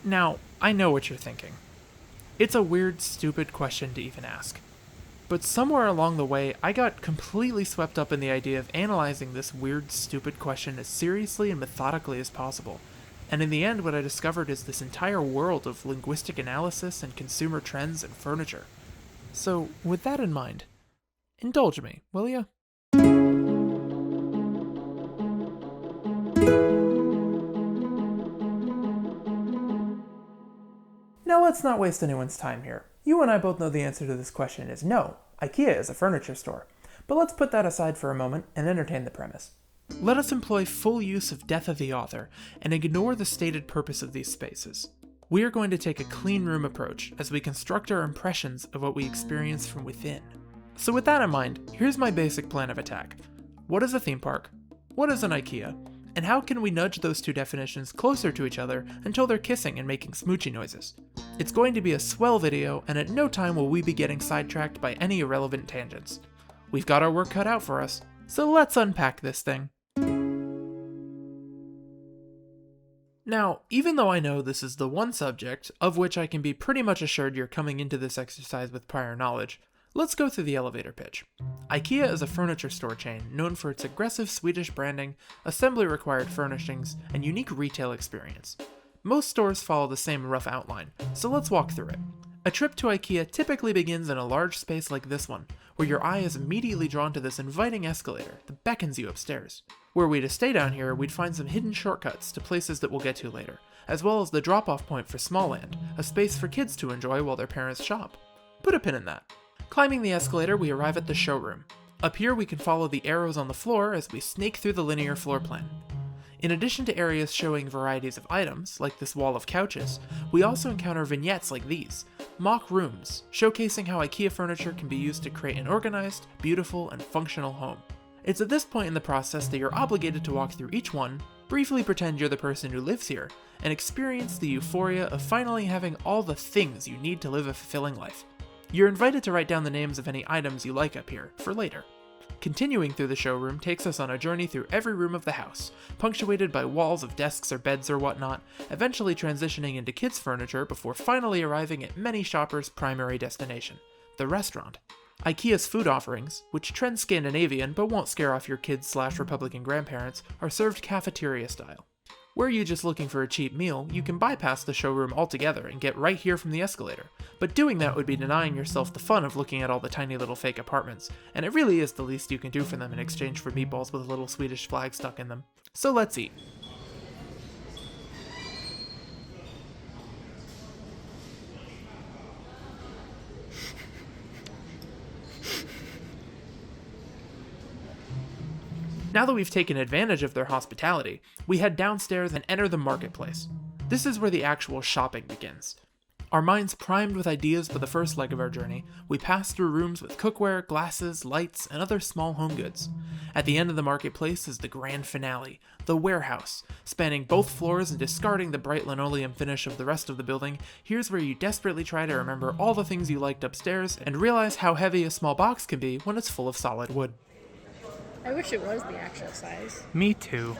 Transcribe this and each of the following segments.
Now, I know what you're thinking. It's a weird, stupid question to even ask. But somewhere along the way, I got completely swept up in the idea of analyzing this weird, stupid question as seriously and methodically as possible. And in the end, what I discovered is this entire world of linguistic analysis and consumer trends and furniture. So, with that in mind, indulge me, will ya? Now let's not waste anyone's time here. You and I both know the answer to this question is no, IKEA is a furniture store. But let's put that aside for a moment and entertain the premise. Let us employ full use of death of the author and ignore the stated purpose of these spaces. We are going to take a clean room approach as we construct our impressions of what we experience from within. So with that in mind, here's my basic plan of attack. What is a theme park? What is an IKEA? And how can we nudge those two definitions closer to each other until they're kissing and making smoochy noises? It's going to be a swell video, and at no time will we be getting sidetracked by any irrelevant tangents. We've got our work cut out for us, so let's unpack this thing. Now, even though I know this is the one subject of which I can be pretty much assured you're coming into this exercise with prior knowledge, let's go through the elevator pitch. IKEA is a furniture store chain known for its aggressive Swedish branding, assembly-required furnishings, and unique retail experience. Most stores follow the same rough outline, so let's walk through it. A trip to IKEA typically begins in a large space like this one, where your eye is immediately drawn to this inviting escalator that beckons you upstairs. Were we to stay down here, we'd find some hidden shortcuts to places that we'll get to later, as well as the drop-off point for Smallland, a space for kids to enjoy while their parents shop. Put a pin in that. Climbing the escalator, we arrive at the showroom. Up here, we can follow the arrows on the floor as we snake through the linear floor plan. In addition to areas showing varieties of items, like this wall of couches, we also encounter vignettes like these, mock rooms, showcasing how IKEA furniture can be used to create an organized, beautiful, and functional home. It's at this point in the process that you're obligated to walk through each one, briefly pretend you're the person who lives here, and experience the euphoria of finally having all the things you need to live a fulfilling life. You're invited to write down the names of any items you like up here, for later. Continuing through the showroom takes us on a journey through every room of the house, punctuated by walls of desks or beds or whatnot, eventually transitioning into kids' furniture before finally arriving at many shoppers' primary destination, the restaurant. IKEA's food offerings, which trend Scandinavian but won't scare off your kids/Republican grandparents, are served cafeteria style. Were you just looking for a cheap meal, you can bypass the showroom altogether and get right here from the escalator, but doing that would be denying yourself the fun of looking at all the tiny little fake apartments, and it really is the least you can do for them in exchange for meatballs with a little Swedish flag stuck in them. So let's eat. Now that we've taken advantage of their hospitality, we head downstairs and enter the marketplace. This is where the actual shopping begins. Our minds primed with ideas for the first leg of our journey, we pass through rooms with cookware, glasses, lights, and other small home goods. At the end of the marketplace is the grand finale, the warehouse. Spanning both floors and discarding the bright linoleum finish of the rest of the building, here's where you desperately try to remember all the things you liked upstairs and realize how heavy a small box can be when it's full of solid wood. I wish it was the actual size. Me too.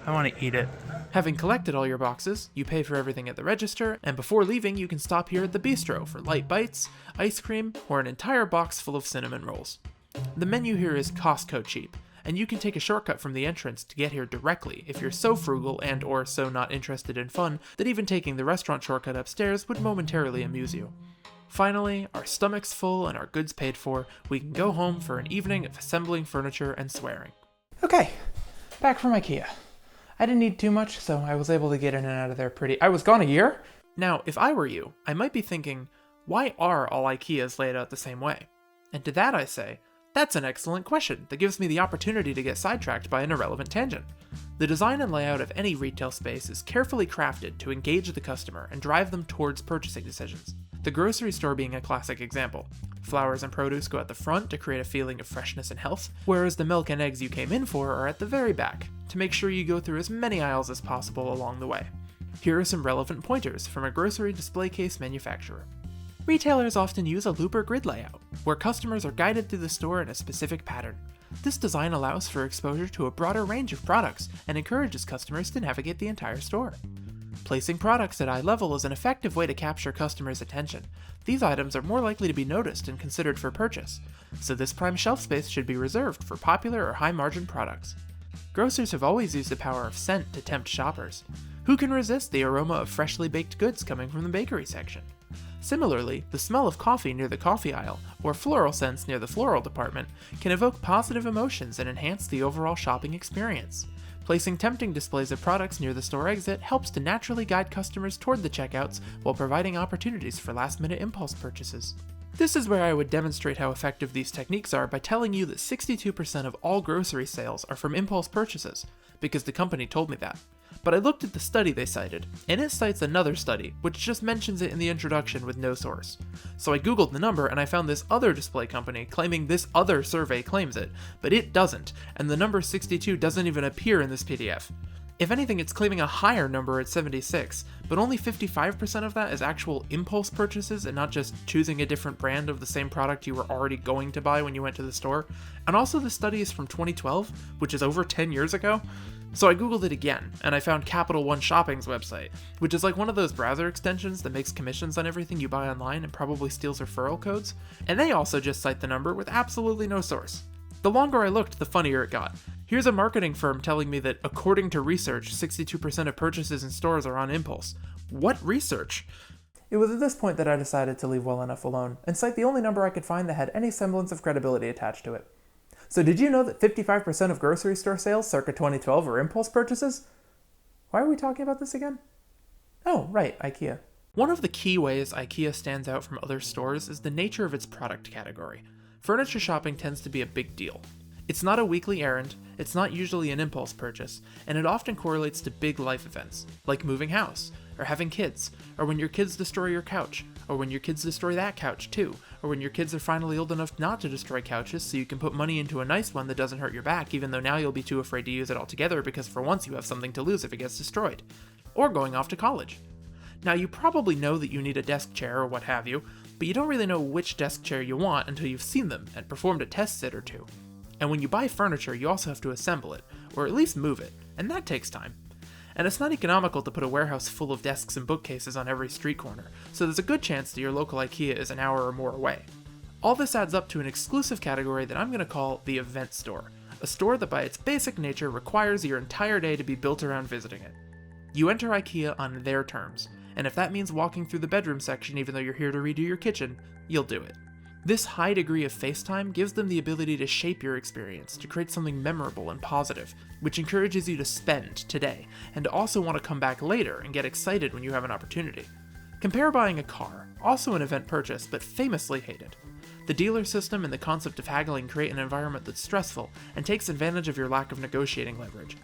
I want to eat it. Having collected all your boxes, you pay for everything at the register, and before leaving you can stop here at the bistro for light bites, ice cream, or an entire box full of cinnamon rolls. The menu here is Costco cheap, and you can take a shortcut from the entrance to get here directly if you're so frugal and or so not interested in fun that even taking the restaurant shortcut upstairs would momentarily amuse you. Finally, our stomachs full and our goods paid for, we can go home for an evening of assembling furniture and swearing. Okay, back from IKEA. I didn't need too much, so I was able to get in and out of there I was gone a year? Now, if I were you, I might be thinking, why are all IKEAs laid out the same way? And to that I say, that's an excellent question that gives me the opportunity to get sidetracked by an irrelevant tangent. The design and layout of any retail space is carefully crafted to engage the customer and drive them towards purchasing decisions. The grocery store being a classic example. Flowers and produce go at the front to create a feeling of freshness and health, whereas the milk and eggs you came in for are at the very back, to make sure you go through as many aisles as possible along the way. Here are some relevant pointers from a grocery display case manufacturer. Retailers often use a loop or grid layout, where customers are guided through the store in a specific pattern. This design allows for exposure to a broader range of products and encourages customers to navigate the entire store. Placing products at eye level is an effective way to capture customers' attention. These items are more likely to be noticed and considered for purchase, so this prime shelf space should be reserved for popular or high-margin products. Grocers have always used the power of scent to tempt shoppers. Who can resist the aroma of freshly baked goods coming from the bakery section? Similarly, the smell of coffee near the coffee aisle, or floral scents near the floral department, can evoke positive emotions and enhance the overall shopping experience. Placing tempting displays of products near the store exit helps to naturally guide customers toward the checkouts while providing opportunities for last-minute impulse purchases. This is where I would demonstrate how effective these techniques are by telling you that 62% of all grocery sales are from impulse purchases, because the company told me that. But I looked at the study they cited, and it cites another study, which just mentions it in the introduction with no source. So I googled the number and I found this other display company claiming this other survey claims it, but it doesn't, and the number 62 doesn't even appear in this PDF. If anything, it's claiming a higher number at 76, but only 55% of that is actual impulse purchases and not just choosing a different brand of the same product you were already going to buy when you went to the store. And also the study is from 2012, which is over 10 years ago. So I googled it again, and I found Capital One Shopping's website, which is like one of those browser extensions that makes commissions on everything you buy online and probably steals referral codes, and they also just cite the number with absolutely no source. The longer I looked, the funnier it got. Here's a marketing firm telling me that, according to research, 62% of purchases in stores are on impulse. What research? It was at this point that I decided to leave well enough alone, and cite the only number I could find that had any semblance of credibility attached to it. So did you know that 55% of grocery store sales circa 2012 were impulse purchases? Why are we talking about this again? Oh, right, IKEA. One of the key ways IKEA stands out from other stores is the nature of its product category. Furniture shopping tends to be a big deal. It's not a weekly errand, it's not usually an impulse purchase, and it often correlates to big life events, like moving house, or having kids, or when your kids destroy your couch, or when your kids destroy that couch too, or when your kids are finally old enough not to destroy couches so you can put money into a nice one that doesn't hurt your back even though now you'll be too afraid to use it altogether because for once you have something to lose if it gets destroyed. Or going off to college. Now you probably know that you need a desk chair or what have you, but you don't really know which desk chair you want until you've seen them and performed a test sit or two. And when you buy furniture, you also have to assemble it, or at least move it, and that takes time. And it's not economical to put a warehouse full of desks and bookcases on every street corner, so there's a good chance that your local IKEA is an hour or more away. All this adds up to an exclusive category that I'm going to call the event store, a store that by its basic nature requires your entire day to be built around visiting it. You enter IKEA on their terms, and if that means walking through the bedroom section even though you're here to redo your kitchen, you'll do it. This high degree of face time gives them the ability to shape your experience, to create something memorable and positive, which encourages you to spend today, and to also want to come back later and get excited when you have an opportunity. Compare buying a car, also an event purchase, but famously hated. The dealer system and the concept of haggling create an environment that's stressful and takes advantage of your lack of negotiating leverage.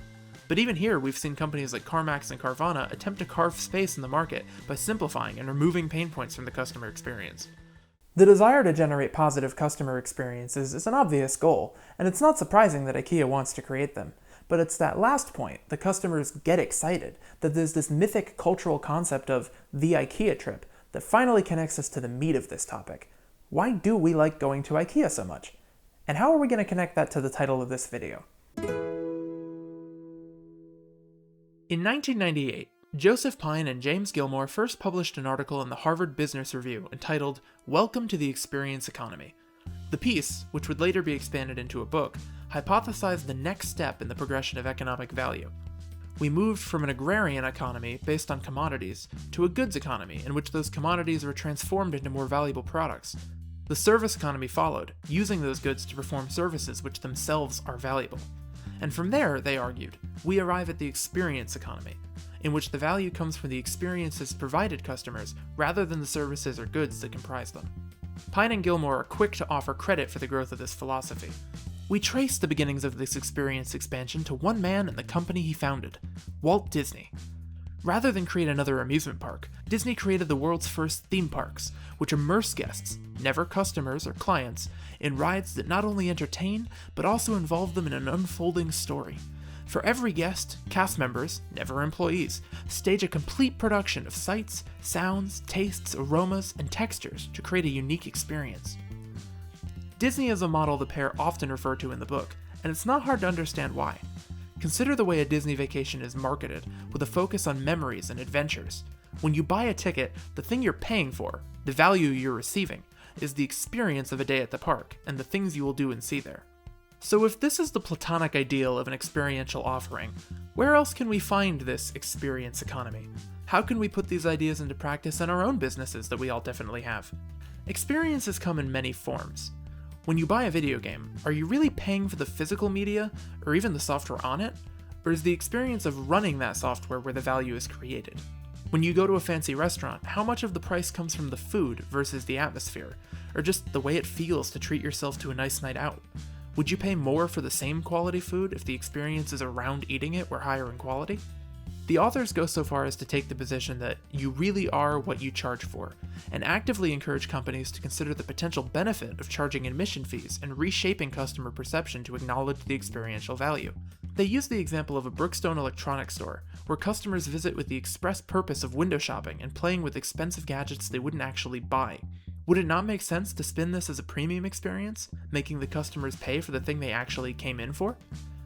But even here, we've seen companies like CarMax and Carvana attempt to carve space in the market by simplifying and removing pain points from the customer experience. The desire to generate positive customer experiences is an obvious goal, and it's not surprising that IKEA wants to create them. But it's that last point, the customers get excited, that there's this mythic cultural concept of the IKEA trip that finally connects us to the meat of this topic. Why do we like going to IKEA so much? And how are we going to connect that to the title of this video? In 1998, Joseph Pine and James Gilmore first published an article in the Harvard Business Review entitled, "Welcome to the Experience Economy." The piece, which would later be expanded into a book, hypothesized the next step in the progression of economic value. We moved from an agrarian economy based on commodities to a goods economy in which those commodities were transformed into more valuable products. The service economy followed, using those goods to perform services which themselves are valuable. And from there, they argued, we arrive at the experience economy, in which the value comes from the experiences provided customers rather than the services or goods that comprise them. Pine and Gilmore are quick to offer credit for the growth of this philosophy. We trace the beginnings of this experience expansion to one man and the company he founded, Walt Disney. Rather than create another amusement park, Disney created the world's first theme parks, which immerse guests, never customers or clients, in rides that not only entertain, but also involve them in an unfolding story. For every guest, cast members, never employees, stage a complete production of sights, sounds, tastes, aromas, and textures to create a unique experience. Disney is a model the pair often refer to in the book, and it's not hard to understand why. Consider the way a Disney vacation is marketed, with a focus on memories and adventures. When you buy a ticket, the thing you're paying for, the value you're receiving, is the experience of a day at the park and the things you will do and see there. So if this is the platonic ideal of an experiential offering, where else can we find this experience economy? How can we put these ideas into practice in our own businesses that we all definitely have? Experiences come in many forms. When you buy a video game, are you really paying for the physical media, or even the software on it? Or is the experience of running that software where the value is created? When you go to a fancy restaurant, how much of the price comes from the food versus the atmosphere, or just the way it feels to treat yourself to a nice night out? Would you pay more for the same quality food if the experiences around eating it were higher in quality? The authors go so far as to take the position that you really are what you charge for, and actively encourage companies to consider the potential benefit of charging admission fees and reshaping customer perception to acknowledge the experiential value. They use the example of a Brookstone electronics store, where customers visit with the express purpose of window shopping and playing with expensive gadgets they wouldn't actually buy. Would it not make sense to spin this as a premium experience, making the customers pay for the thing they actually came in for?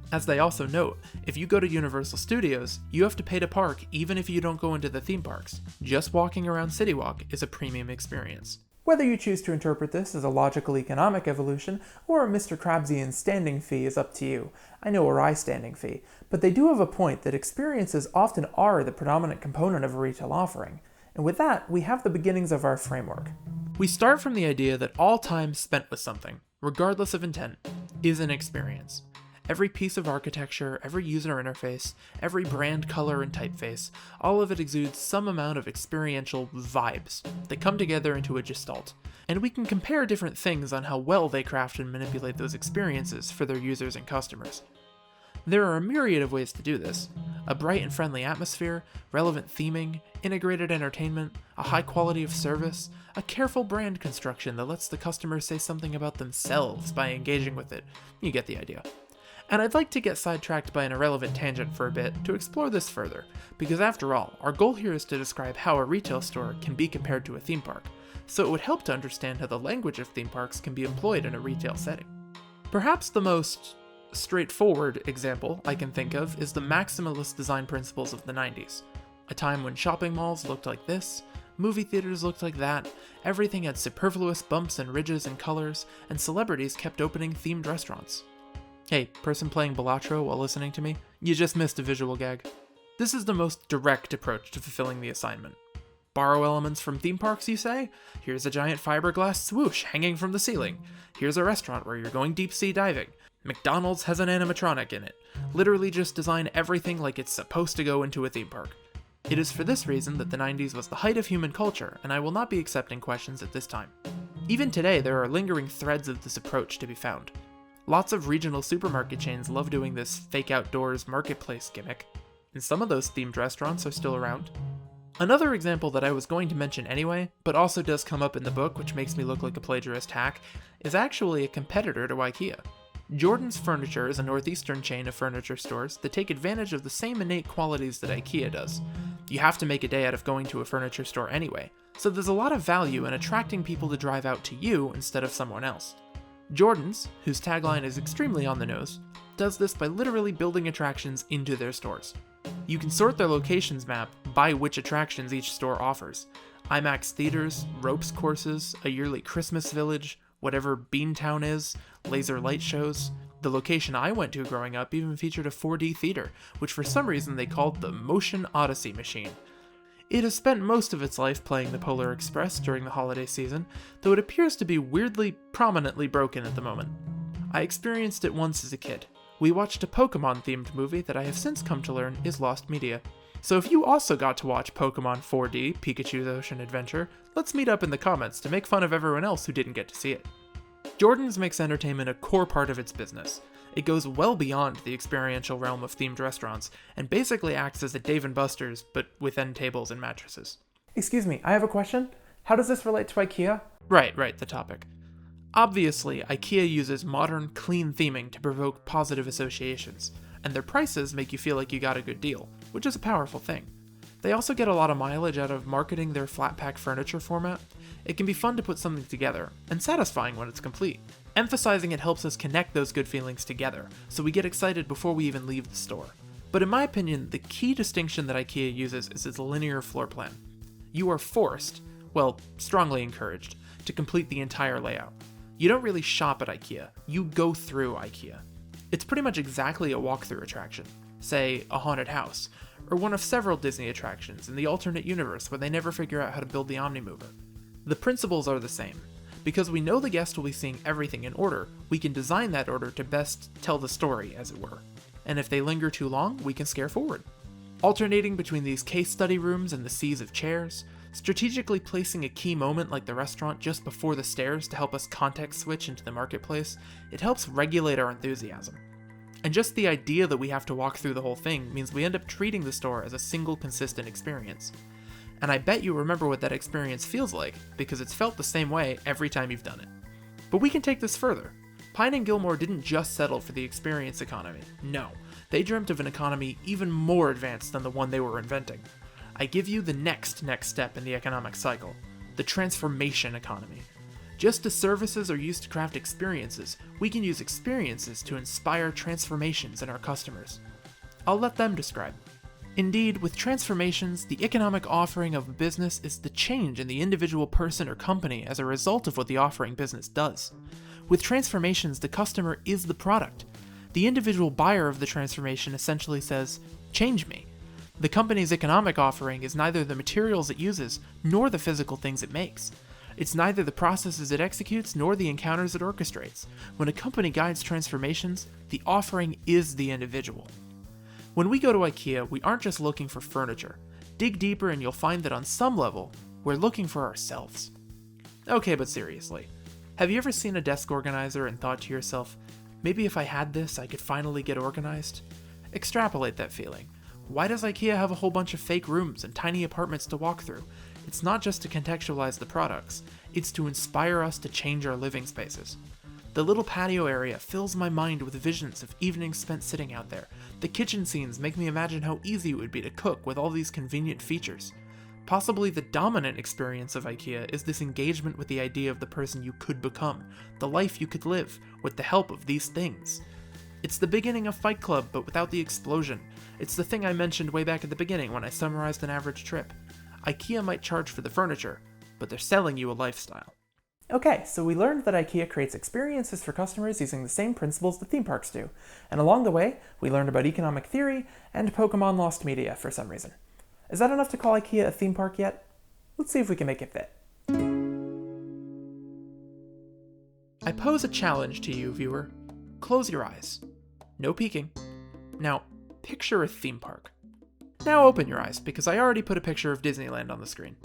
As they also note, if you go to Universal Studios, you have to pay to park even if you don't go into the theme parks. Just walking around City Walk is a premium experience. Whether you choose to interpret this as a logical economic evolution or a Mr. Krabsian standing fee is up to you. I know a Rye standing fee, but they do have a point that experiences often are the predominant component of a retail offering. And with that, we have the beginnings of our framework. We start from the idea that all time spent with something, regardless of intent, is an experience. Every piece of architecture, every user interface, every brand color and typeface, all of it exudes some amount of experiential vibes that come together into a gestalt. And we can compare different things on how well they craft and manipulate those experiences for their users and customers. There are a myriad of ways to do this. A bright and friendly atmosphere, relevant theming, integrated entertainment, a high quality of service, a careful brand construction that lets the customer say something about themselves by engaging with it. You get the idea. And I'd like to get sidetracked by an irrelevant tangent for a bit to explore this further, because after all, our goal here is to describe how a retail store can be compared to a theme park, so it would help to understand how the language of theme parks can be employed in a retail setting. Perhaps the most straightforward example I can think of is the maximalist design principles of the 90s, a time when shopping malls looked like this, movie theaters looked like that, everything had superfluous bumps and ridges and colors, and celebrities kept opening themed restaurants. Hey, person playing Balatro while listening to me, you just missed a visual gag. This is the most direct approach to fulfilling the assignment. Borrow elements from theme parks, you say? Here's a giant fiberglass swoosh hanging from the ceiling. Here's a restaurant where you're going deep sea diving. McDonald's has an animatronic in it. Literally just design everything like it's supposed to go into a theme park. It is for this reason that the 90s was the height of human culture, and I will not be accepting questions at this time. Even today, there are lingering threads of this approach to be found. Lots of regional supermarket chains love doing this fake outdoors marketplace gimmick, and some of those themed restaurants are still around. Another example that I was going to mention anyway, but also does come up in the book, which makes me look like a plagiarist hack, is actually a competitor to IKEA. Jordan's Furniture is a northeastern chain of furniture stores that take advantage of the same innate qualities that IKEA does. You have to make a day out of going to a furniture store anyway, so there's a lot of value in attracting people to drive out to you instead of someone else. Jordan's, whose tagline is extremely on the nose, does this by literally building attractions into their stores. You can sort their locations map by which attractions each store offers. IMAX theaters, ropes courses, a yearly Christmas village, whatever Beantown is, laser light shows. The location I went to growing up even featured a 4D theater, which for some reason they called the Motion Odyssey machine. It has spent most of its life playing the Polar Express during the holiday season, though it appears to be weirdly, prominently broken at the moment. I experienced it once as a kid. We watched a Pokemon-themed movie that I have since come to learn is lost media. So if you also got to watch Pokemon 4D, Pikachu's Ocean Adventure, let's meet up in the comments to make fun of everyone else who didn't get to see it. Jordan's makes entertainment a core part of its business. It goes well beyond the experiential realm of themed restaurants, and basically acts as a Dave & Buster's, but with end tables and mattresses. Excuse me, I have a question. How does this relate to IKEA? Right, the topic. Obviously, IKEA uses modern, clean theming to provoke positive associations, and their prices make you feel like you got a good deal, which is a powerful thing. They also get a lot of mileage out of marketing their flat pack furniture format. It can be fun to put something together, and satisfying when it's complete. Emphasizing it helps us connect those good feelings together, so we get excited before we even leave the store. But in my opinion, the key distinction that IKEA uses is its linear floor plan. You are forced, well, strongly encouraged, to complete the entire layout. You don't really shop at IKEA, you go through IKEA. It's pretty much exactly a walkthrough attraction, say a haunted house, or one of several Disney attractions in the alternate universe where they never figure out how to build the Omnimover. The principles are the same. Because we know the guest will be seeing everything in order, we can design that order to best tell the story, as it were. And if they linger too long, we can scare forward. Alternating between these case study rooms and the seas of chairs, strategically placing a key moment like the restaurant just before the stairs to help us context switch into the marketplace, it helps regulate our enthusiasm. And just the idea that we have to walk through the whole thing means we end up treating the store as a single consistent experience. And I bet you remember what that experience feels like, because it's felt the same way every time you've done it. But we can take this further. Pine and Gilmore didn't just settle for the experience economy. No, they dreamt of an economy even more advanced than the one they were inventing. I give you the next step in the economic cycle, the transformation economy. Just as services are used to craft experiences, we can use experiences to inspire transformations in our customers. I'll let them describe. Indeed, with transformations, the economic offering of a business is the change in the individual person or company as a result of what the offering business does. With transformations, the customer is the product. The individual buyer of the transformation essentially says, "Change me." The company's economic offering is neither the materials it uses, nor the physical things it makes. It's neither the processes it executes, nor the encounters it orchestrates. When a company guides transformations, the offering is the individual. When we go to IKEA, we aren't just looking for furniture. Dig deeper and you'll find that on some level, we're looking for ourselves. Okay, but seriously, have you ever seen a desk organizer and thought to yourself, maybe if I had this, I could finally get organized? Extrapolate that feeling. Why does IKEA have a whole bunch of fake rooms and tiny apartments to walk through? It's not just to contextualize the products, it's to inspire us to change our living spaces. The little patio area fills my mind with visions of evenings spent sitting out there. The kitchen scenes make me imagine how easy it would be to cook with all these convenient features. Possibly the dominant experience of IKEA is this engagement with the idea of the person you could become, the life you could live, with the help of these things. It's the beginning of Fight Club, but without the explosion. It's the thing I mentioned way back at the beginning when I summarized an average trip. IKEA might charge for the furniture, but they're selling you a lifestyle. Okay, so we learned that IKEA creates experiences for customers using the same principles that theme parks do, and along the way, we learned about economic theory and Pokemon Lost Media for some reason. Is that enough to call IKEA a theme park yet? Let's see if we can make it fit. I pose a challenge to you, viewer. Close your eyes. No peeking. Now, picture a theme park. Now open your eyes, because I already put a picture of Disneyland on the screen.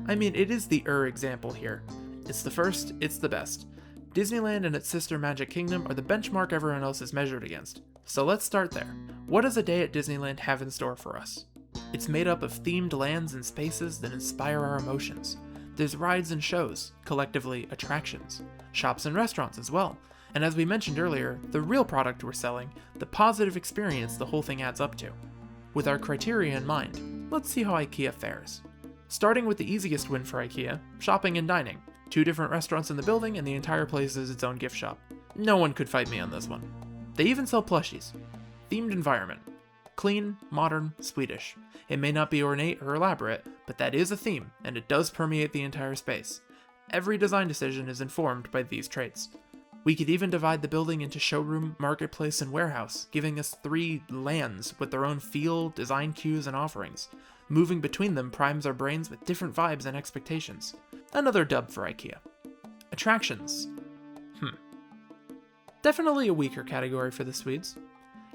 I mean, it is the example here. It's the first, it's the best. Disneyland and its sister Magic Kingdom are the benchmark everyone else is measured against. So let's start there. What does a day at Disneyland have in store for us? It's made up of themed lands and spaces that inspire our emotions. There's rides and shows, collectively attractions, shops and restaurants as well. And as we mentioned earlier, the real product we're selling, the positive experience the whole thing adds up to. With our criteria in mind, let's see how IKEA fares. Starting with the easiest win for IKEA, shopping and dining. 2 different restaurants in the building and the entire place is its own gift shop. No one could fight me on this one. They even sell plushies. Themed environment. Clean, modern, Swedish. It may not be ornate or elaborate, but that is a theme, and it does permeate the entire space. Every design decision is informed by these traits. We could even divide the building into showroom, marketplace, and warehouse, giving us 3 lands with their own feel, design cues, and offerings. Moving between them primes our brains with different vibes and expectations. Another dub for IKEA. Attractions. Definitely a weaker category for the Swedes.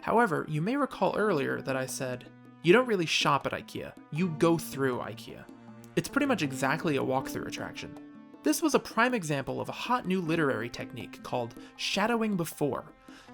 However, you may recall earlier that I said, you don't really shop at IKEA, you go through IKEA. It's pretty much exactly a walkthrough attraction. This was a prime example of a hot new literary technique called shadowing before.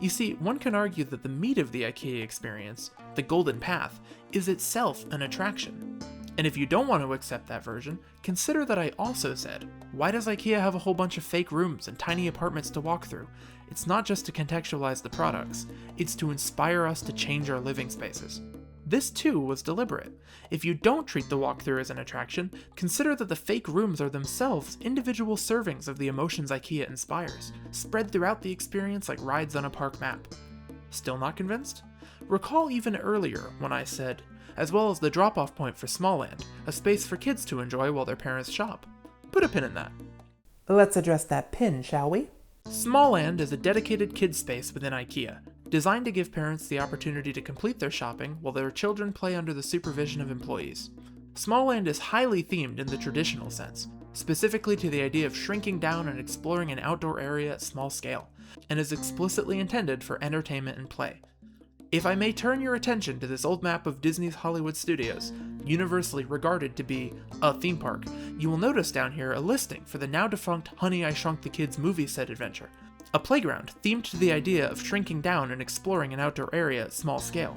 You see, one can argue that the meat of the IKEA experience, the golden path, is itself an attraction. And if you don't want to accept that version, consider that I also said, why does IKEA have a whole bunch of fake rooms and tiny apartments to walk through? It's not just to contextualize the products, it's to inspire us to change our living spaces. This too was deliberate. If you don't treat the walkthrough as an attraction, consider that the fake rooms are themselves individual servings of the emotions IKEA inspires, spread throughout the experience like rides on a park map. Still not convinced? Recall even earlier when I said, as well as the drop-off point for Smallland, a space for kids to enjoy while their parents shop. Put a pin in that. Let's address that pin, shall we? Smallland is a dedicated kids space within IKEA, designed to give parents the opportunity to complete their shopping while their children play under the supervision of employees. Smallland is highly themed in the traditional sense, specifically to the idea of shrinking down and exploring an outdoor area at small scale, and is explicitly intended for entertainment and play. If I may turn your attention to this old map of Disney's Hollywood Studios, universally regarded to be a theme park, you will notice down here a listing for the now defunct Honey, I Shrunk the Kids movie set adventure, a playground themed to the idea of shrinking down and exploring an outdoor area at small scale,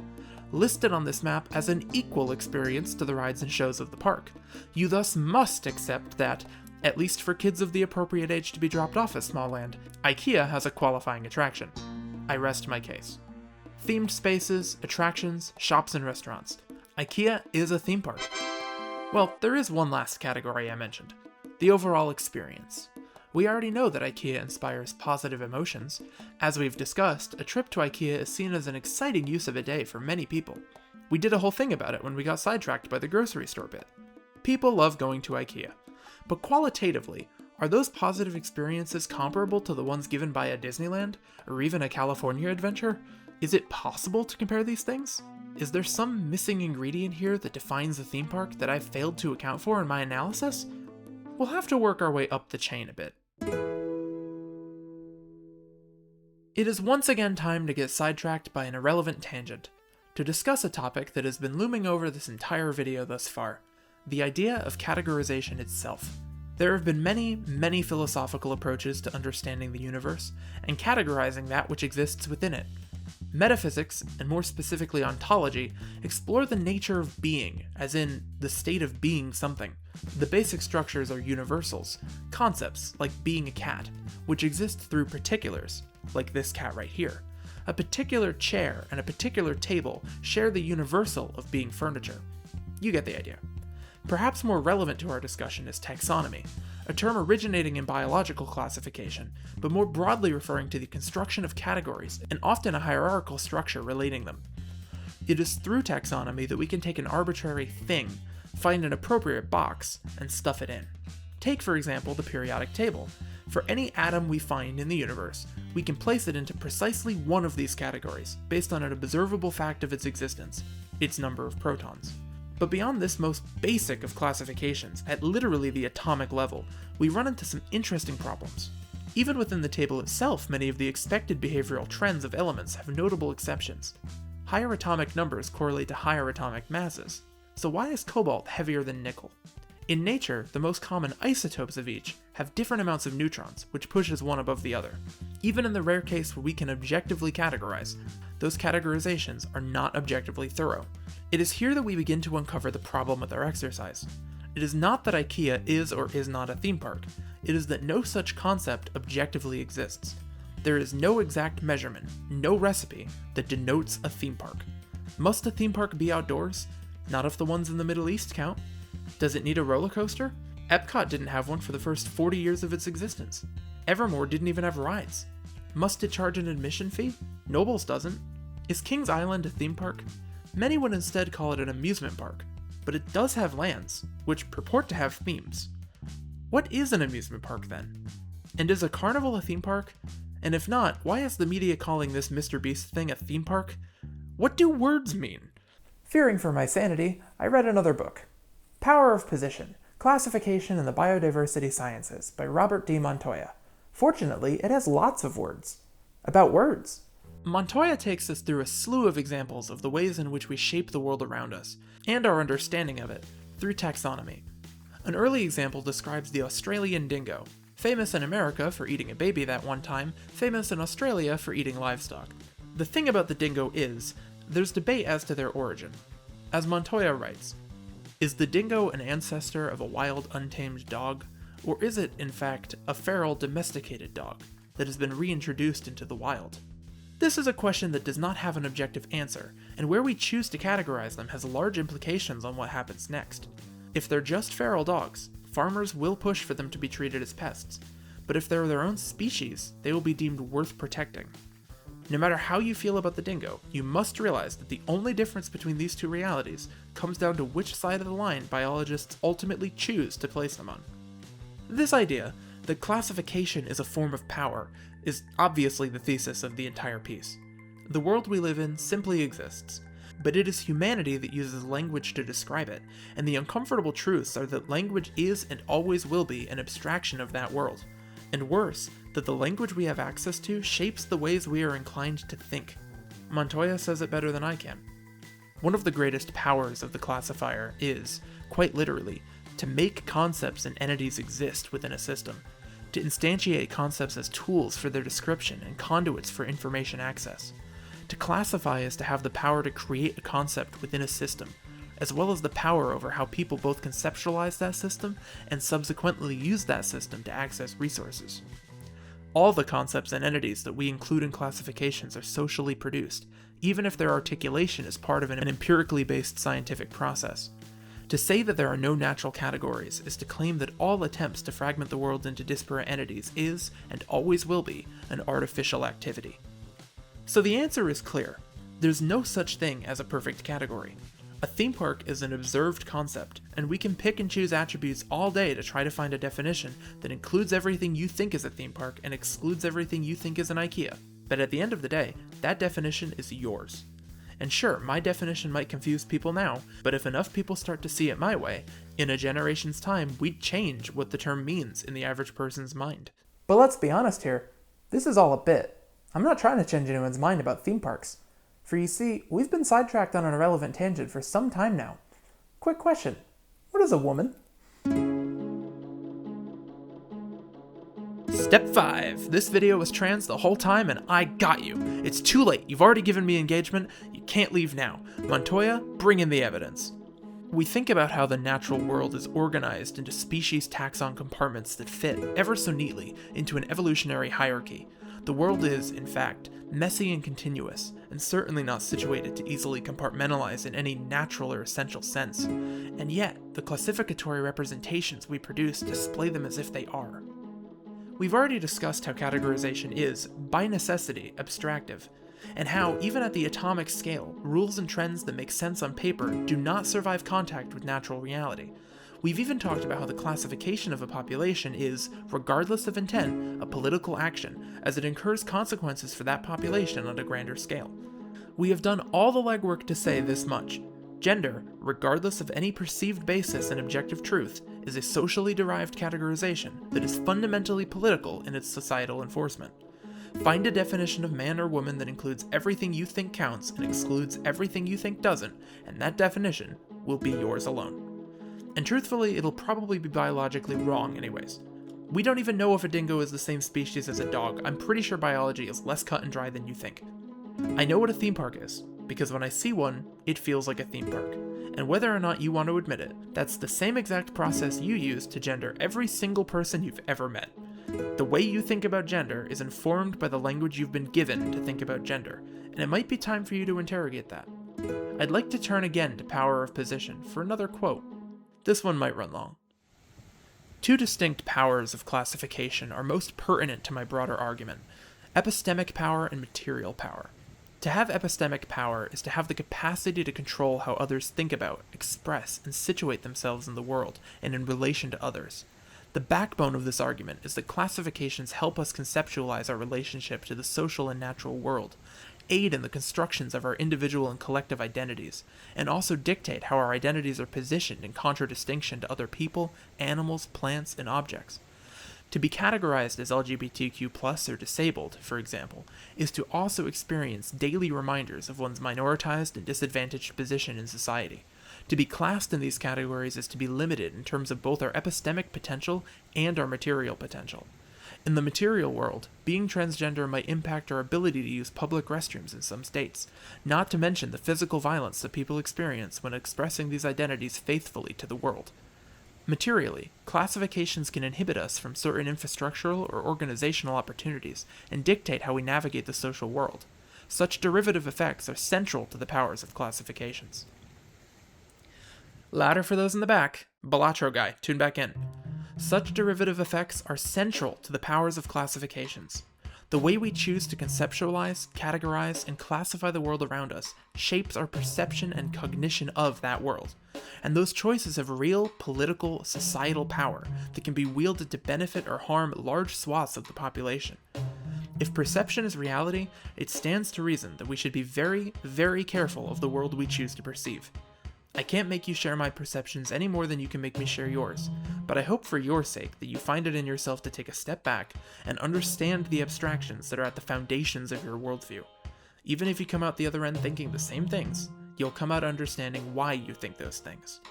listed on this map as an equal experience to the rides and shows of the park. You thus must accept that, at least for kids of the appropriate age to be dropped off at Smallland, IKEA has a qualifying attraction. I rest my case. Themed spaces, attractions, shops, and restaurants. IKEA is a theme park. Well, there is one last category I mentioned. The overall experience. We already know that IKEA inspires positive emotions. As we've discussed, a trip to IKEA is seen as an exciting use of a day for many people. We did a whole thing about it when we got sidetracked by the grocery store bit. People love going to IKEA. But qualitatively, are those positive experiences comparable to the ones given by a Disneyland, or even a California adventure? Is it possible to compare these things? Is there some missing ingredient here that defines a theme park that I've failed to account for in my analysis? We'll have to work our way up the chain a bit. It is once again time to get sidetracked by an irrelevant tangent, to discuss a topic that has been looming over this entire video thus far, the idea of categorization itself. There have been many philosophical approaches to understanding the universe, and categorizing that which exists within it. Metaphysics, and more specifically ontology, explore the nature of being, as in the state of being something. The basic structures are universals, concepts like being a cat, which exist through particulars, like this cat right here. A particular chair and a particular table share the universal of being furniture. You get the idea. Perhaps more relevant to our discussion is taxonomy, a term originating in biological classification, but more broadly referring to the construction of categories, and often a hierarchical structure relating them. It is through taxonomy that we can take an arbitrary thing, find an appropriate box, and stuff it in. Take, for example, the periodic table. For any atom we find in the universe, we can place it into precisely one of these categories, based on an observable fact of its existence, its number of protons. But beyond this most basic of classifications, at literally the atomic level, we run into some interesting problems. Even within the table itself, many of the expected behavioral trends of elements have notable exceptions. Higher atomic numbers correlate to higher atomic masses. So why is cobalt heavier than nickel? In nature, the most common isotopes of each have different amounts of neutrons, which pushes one above the other. Even in the rare case where we can objectively categorize, those categorizations are not objectively thorough. It is here that we begin to uncover the problem with our exercise. It is not that IKEA is or is not a theme park, it is that no such concept objectively exists. There is no exact measurement, no recipe, that denotes a theme park. Must a theme park be outdoors? Not if the ones in the Middle East count. Does it need a roller coaster? Epcot didn't have one for the first 40 years of its existence. Evermore didn't even have rides. Must it charge an admission fee? Nobles doesn't. Is Kings Island a theme park? Many would instead call it an amusement park, but it does have lands, which purport to have themes. What is an amusement park then? And is a carnival a theme park? And if not, why is the media calling this Mr. Beast thing a theme park? What do words mean? Fearing for my sanity, I read another book, Power of Position, Classification in the Biodiversity Sciences by Robert D. Montoya. Fortunately, it has lots of words. About words. Montoya takes us through a slew of examples of the ways in which we shape the world around us, and our understanding of it, through taxonomy. An early example describes the Australian dingo, famous in America for eating a baby that one time, famous in Australia for eating livestock. The thing about the dingo is, there's debate as to their origin. As Montoya writes, is the dingo an ancestor of a wild, untamed dog, or is it, in fact, a feral, domesticated dog that has been reintroduced into the wild? This is a question that does not have an objective answer, and where we choose to categorize them has large implications on what happens next. If they're just feral dogs, farmers will push for them to be treated as pests, but if they're their own species, they will be deemed worth protecting. No matter how you feel about the dingo, you must realize that the only difference between these two realities comes down to which side of the line biologists ultimately choose to place them on. This idea, that classification is a form of power, is obviously the thesis of the entire piece. The world we live in simply exists, but it is humanity that uses language to describe it, and the uncomfortable truths are that language is and always will be an abstraction of that world, and worse, that the language we have access to shapes the ways we are inclined to think. Montoya says it better than I can. One of the greatest powers of the classifier is, quite literally, to make concepts and entities exist within a system, to instantiate concepts as tools for their description and conduits for information access. To classify is to have the power to create a concept within a system, as well as the power over how people both conceptualize that system and subsequently use that system to access resources. All the concepts and entities that we include in classifications are socially produced, even if their articulation is part of an empirically based scientific process. To say that there are no natural categories is to claim that all attempts to fragment the world into disparate entities is, and always will be, an artificial activity. So the answer is clear. There's no such thing as a perfect category. A theme park is an observed concept, and we can pick and choose attributes all day to try to find a definition that includes everything you think is a theme park and excludes everything you think is an IKEA. But at the end of the day, that definition is yours. And sure, my definition might confuse people now, but if enough people start to see it my way, in a generation's time, we'd change what the term means in the average person's mind. But let's be honest here, this is all a bit. I'm not trying to change anyone's mind about theme parks. For you see, we've been sidetracked on an irrelevant tangent for some time now. Quick question, what is a woman? Step 5. This video was trans the whole time and I got you. It's too late. You've already given me engagement. You can't leave now. Montoya, bring in the evidence. We think about how the natural world is organized into species taxon compartments that fit, ever so neatly, into an evolutionary hierarchy. The world is, in fact, messy and continuous, and certainly not situated to easily compartmentalize in any natural or essential sense. And yet, the classificatory representations we produce display them as if they are. We've already discussed how categorization is, by necessity, abstractive, and how, even at the atomic scale, rules and trends that make sense on paper do not survive contact with natural reality. We've even talked about how the classification of a population is, regardless of intent, a political action, as it incurs consequences for that population on a grander scale. We have done all the legwork to say this much. Gender, regardless of any perceived basis in objective truth, is a socially derived categorization that is fundamentally political in its societal enforcement. Find a definition of man or woman that includes everything you think counts and excludes everything you think doesn't, and that definition will be yours alone. And truthfully, it'll probably be biologically wrong anyways. We don't even know if a dingo is the same species as a dog. I'm pretty sure biology is less cut and dry than you think. I know what a theme park is, because when I see one, it feels like a theme park. And whether or not you want to admit it, that's the same exact process you use to gender every single person you've ever met. The way you think about gender is informed by the language you've been given to think about gender, and it might be time for you to interrogate that. I'd like to turn again to power of position for another quote. This one might run long. Two distinct powers of classification are most pertinent to my broader argument: epistemic power and material power. To have epistemic power is to have the capacity to control how others think about, express, and situate themselves in the world and in relation to others. The backbone of this argument is that classifications help us conceptualize our relationship to the social and natural world, aid in the constructions of our individual and collective identities, and also dictate how our identities are positioned in contradistinction to other people, animals, plants, and objects. To be categorized as LGBTQ+ or disabled, for example, is to also experience daily reminders of one's minoritized and disadvantaged position in society. To be classed in these categories is to be limited in terms of both our epistemic potential and our material potential. In the material world, being transgender might impact our ability to use public restrooms in some states, not to mention the physical violence that people experience when expressing these identities faithfully to the world. Materially, classifications can inhibit us from certain infrastructural or organizational opportunities and dictate how we navigate the social world. Such derivative effects are central to the powers of classifications. Louder for those in the back. Balatro guy, tune back in. Such derivative effects are central to the powers of classifications. The way we choose to conceptualize, categorize, and classify the world around us shapes our perception and cognition of that world. And those choices have real political, societal power that can be wielded to benefit or harm large swaths of the population. If perception is reality, it stands to reason that we should be very, very careful of the world we choose to perceive. I can't make you share my perceptions any more than you can make me share yours, but I hope for your sake that you find it in yourself to take a step back and understand the abstractions that are at the foundations of your worldview. Even if you come out the other end thinking the same things, you'll come out understanding why you think those things.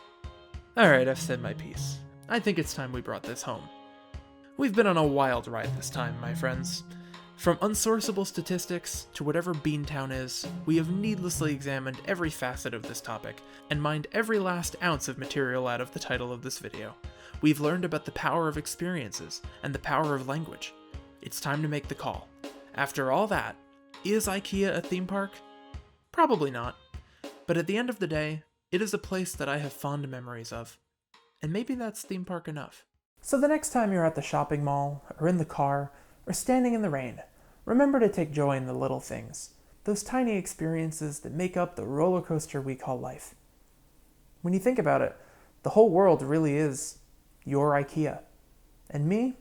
Alright, I've said my piece. I think it's time we brought this home. We've been on a wild ride this time, my friends. From unsourceable statistics to whatever Beantown is, we have needlessly examined every facet of this topic and mined every last ounce of material out of the title of this video. We've learned about the power of experiences and the power of language. It's time to make the call. After all that, is IKEA a theme park? Probably not. But at the end of the day, it is a place that I have fond memories of. And maybe that's theme park enough. So the next time you're at the shopping mall, or in the car, or standing in the rain, remember to take joy in the little things, those tiny experiences that make up the roller coaster we call life. When you think about it, the whole world really is your IKEA. And me,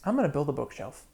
I'm going to build a bookshelf.